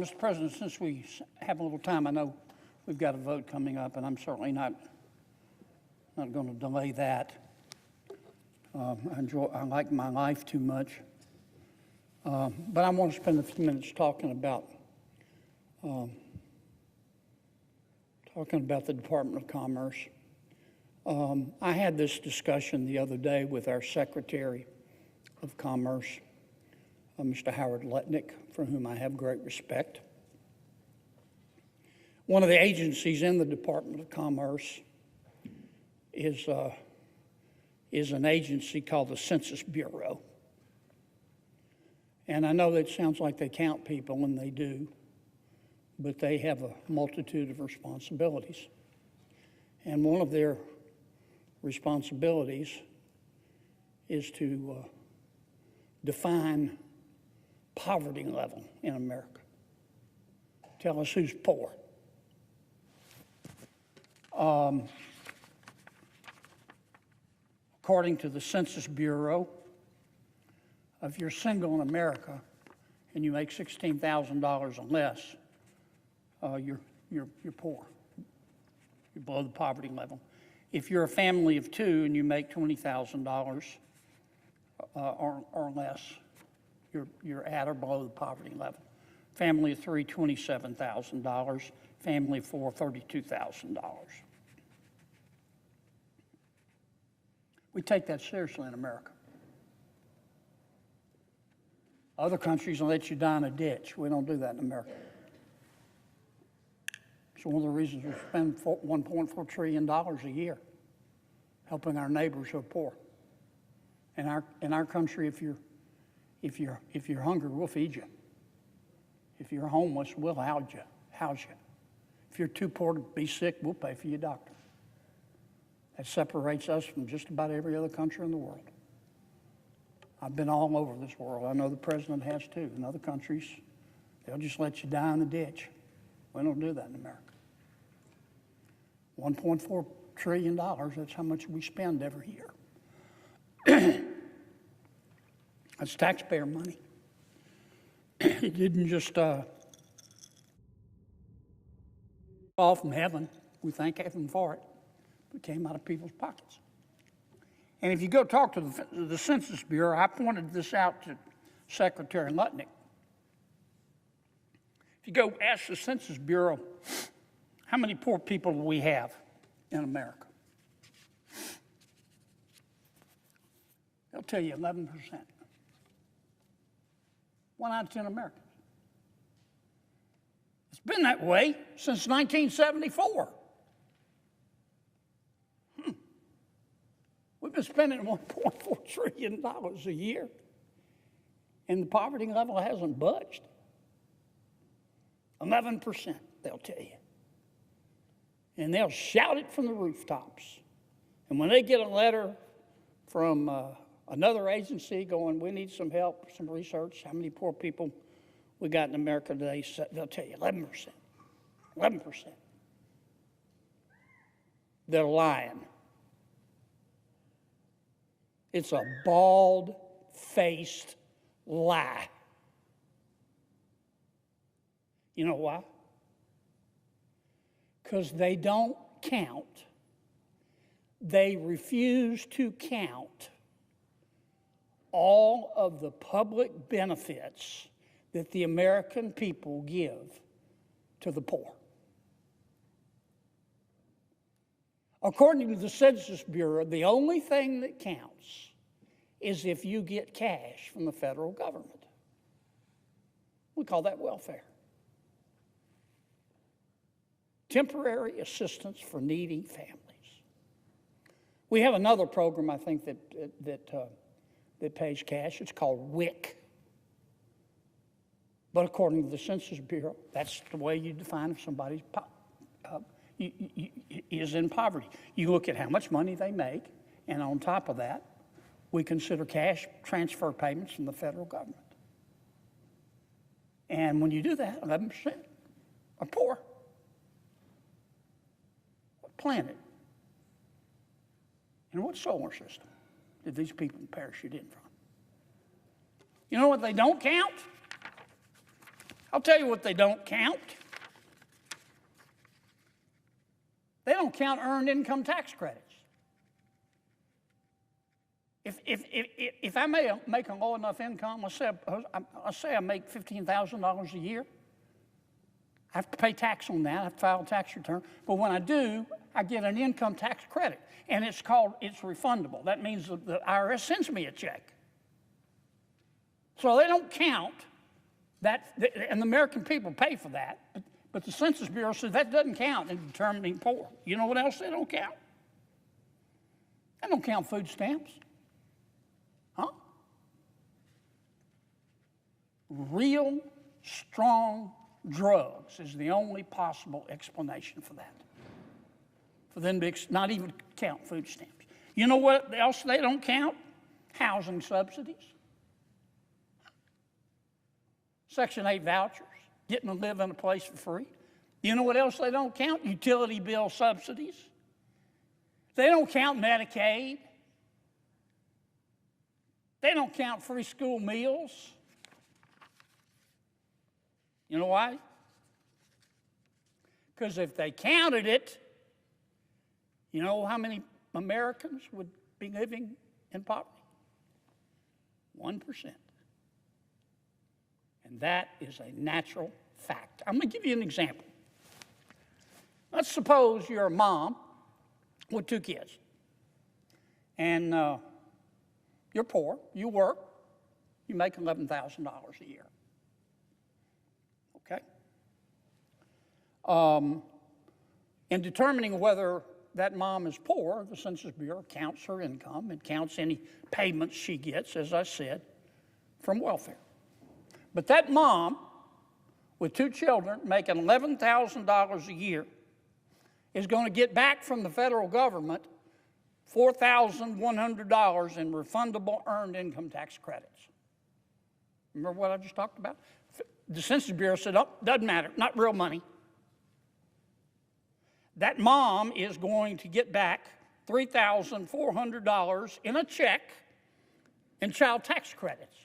Mr. President, since we have a little time, I know we've got a vote coming up, and I'm certainly not going to delay that. I like my life too much. But I want to spend a few minutes talking about the Department of Commerce. I had this discussion the other day with our Secretary of Commerce, Mr. Howard Lutnick, for whom I have great respect. One of the agencies in the Department of Commerce is an agency called the Census Bureau. And I know that sounds like they count people, and they do, but they have a multitude of responsibilities. And one of their responsibilities is to define poverty level in America. Tell us who's poor. According to the Census Bureau, if you're single in America and you make $16,000 or less, you're poor. You're below the poverty level. If you're a family of two and you make $20,000 or less, you're at or below the poverty level. Family of three, $27,000. Family of four, $32,000. We take that seriously in America. Other countries will let you die in a ditch. We don't do that in America. It's one of the reasons we spend $1.4 trillion a year helping our neighbors who are poor. In our country, if you're hungry, we'll feed you. If you're homeless, we'll house you. If you're too poor to be sick, we'll pay for your doctor. That separates us from just about every other country in the world. I've been all over this world. I know the president has too. In other countries, they'll just let you die in the ditch. We don't do that in America. $1.4 trillion, that's how much we spend every year. That's taxpayer money. It didn't just fall from heaven. We thank heaven for it. It came out of people's pockets. And if you go talk to the Census Bureau, I pointed this out to Secretary Lutnick. If you go ask the Census Bureau, how many poor people do we have in America? They'll tell you 11%. 1 out of 10 Americans. It's been that way since 1974. We've been spending $1.4 trillion a year, and the poverty level hasn't budged. 11%, they'll tell you. And they'll shout it from the rooftops. And when they get a letter from another agency going, we need some help, some research, how many poor people we got in America today, they'll tell you 11%. 11%. They're lying. It's a bald-faced lie. You know why? Because they don't count. They refuse to count all of the public benefits that the American people give to the poor. According to the Census Bureau, the only thing that counts is if you get cash from the federal government. We call that welfare. Temporary assistance for needy families. We have another program, I think, that pays cash. It's called WIC. But according to the Census Bureau, that's the way you define if somebody's is in poverty. You look at how much money they make, and on top of that, we consider cash transfer payments from the federal government. And when you do that, 11% are poor. What planet and what solar system did these people parachute in from? You know what they don't count? I'll tell you what they don't count. They don't count earned income tax credits. If I make a low enough income, let's say I make $15,000 a year, I have to pay tax on that. I have to file a tax return. But when I do, I get an income tax credit, and it's refundable. That means the IRS sends me a check. So they don't count that, and the American people pay for that. But the Census Bureau says that doesn't count in determining poor. You know what else they don't count? They don't count food stamps. Huh? Real, strong drugs is the only possible explanation for that. For them to not even count food stamps. You know what else they don't count? Housing subsidies. Section 8 vouchers. Getting to live in a place for free. You know what else they don't count? Utility bill subsidies. They don't count Medicaid. They don't count free school meals. You know why? Because if they counted it, you know how many Americans would be living in poverty? 1%. And that is a natural fact. I'm going to give you an example. Let's suppose you're a mom with 2 kids. And you're poor, you work, you make $11,000 a year. Okay? In determining whether that mom is poor, the Census Bureau counts her income and counts any payments she gets, as I said, from welfare. But that mom with 2 children making $11,000 a year is going to get back from the federal government $4,100 in refundable earned income tax credits. Remember what I just talked about? The Census Bureau said, oh, doesn't matter, not real money. That mom is going to get back $3,400 in a check in child tax credits.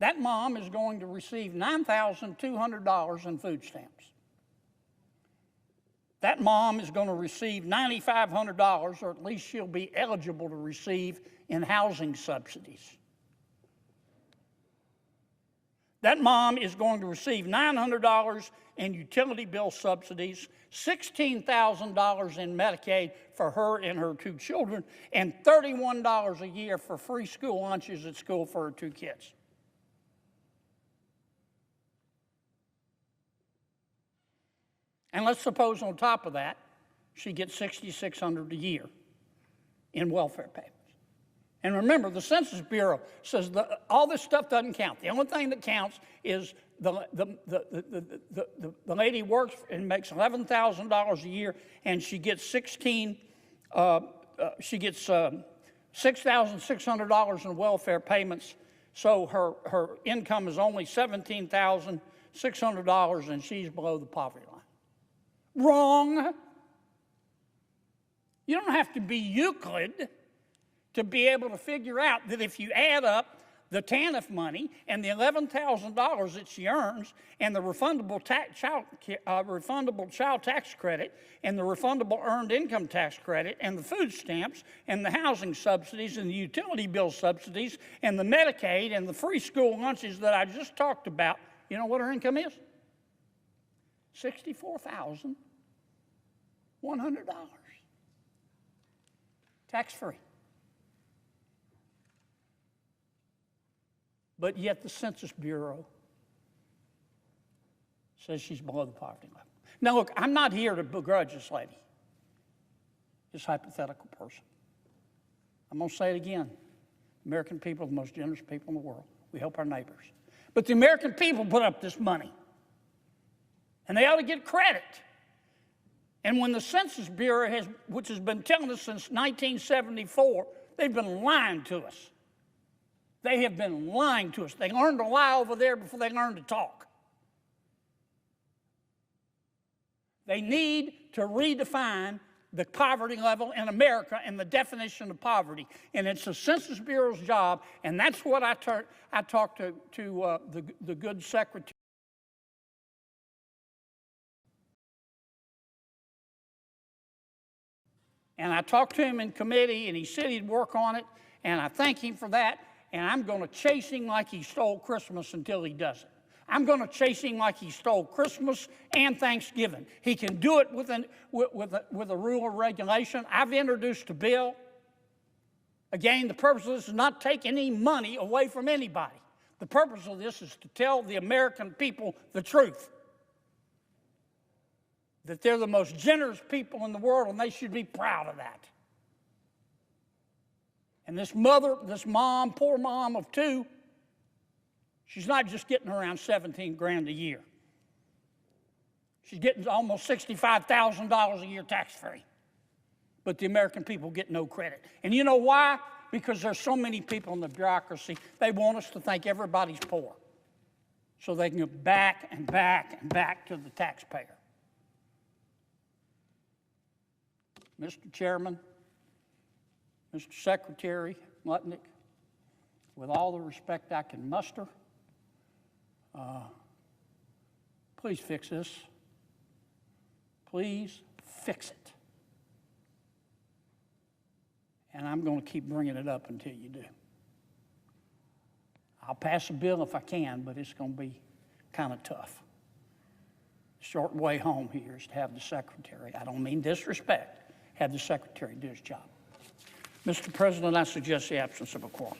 That mom is going to receive $9,200 in food stamps. That mom is going to receive $9,500, or at least she'll be eligible to receive in housing subsidies. That mom is going to receive $900 in utility bill subsidies, $16,000 in Medicaid for her and her 2 children, and $31 a year for free school lunches at school for her 2 kids. And let's suppose on top of that, she gets $6,600 a year in welfare payments. And remember, the Census Bureau says all this stuff doesn't count. The only thing that counts is the lady works and makes $11,000 a year, and she gets $6,600 in welfare payments. So her income is only $17,600, and she's below the poverty line. Wrong. You don't have to be Euclid to be able to figure out that if you add up the TANF money and the $11,000 that she earns and the refundable child tax credit and the refundable earned income tax credit and the food stamps and the housing subsidies and the utility bill subsidies and the Medicaid and the free school lunches that I just talked about, you know what her income is? $64,100. Tax-free. But yet the Census Bureau says she's below the poverty level. Now look, I'm not here to begrudge this lady, this hypothetical person. I'm going to say it again. American people are the most generous people in the world. We help our neighbors. But the American people put up this money. And they ought to get credit. And when the Census Bureau, which has been telling us since 1974, they've been lying to us. They have been lying to us. They learned to lie over there before they learned to talk. They need to redefine the poverty level in America and the definition of poverty. And it's the Census Bureau's job, and that's what I talked to the good secretary. And I talked to him in committee, and he said he'd work on it, and I thank him for that, and I'm going to chase him like he stole Christmas until he doesn't. I'm going to chase him like he stole Christmas and Thanksgiving. He can do it with a rule or regulation. I've introduced a bill. Again, the purpose of this is not to take any money away from anybody. The purpose of this is to tell the American people the truth. That they're the most generous people in the world, and they should be proud of that. And this mom, poor mom of two, she's not just getting around 17 grand a year. She's getting almost $65,000 a year tax-free. But the American people get no credit. And you know why? Because there's so many people in the bureaucracy, they want us to think everybody's poor. So they can go back and back and back to the taxpayer. Mr. Chairman, Mr. Secretary Lutnick, with all the respect I can muster, please fix this. Please fix it. And I'm going to keep bringing it up until you do. I'll pass a bill if I can, but it's going to be kind of tough. The short way home here is to have the secretary, I don't mean disrespect, have the secretary do his job. Mr. President, I suggest the absence of a quorum.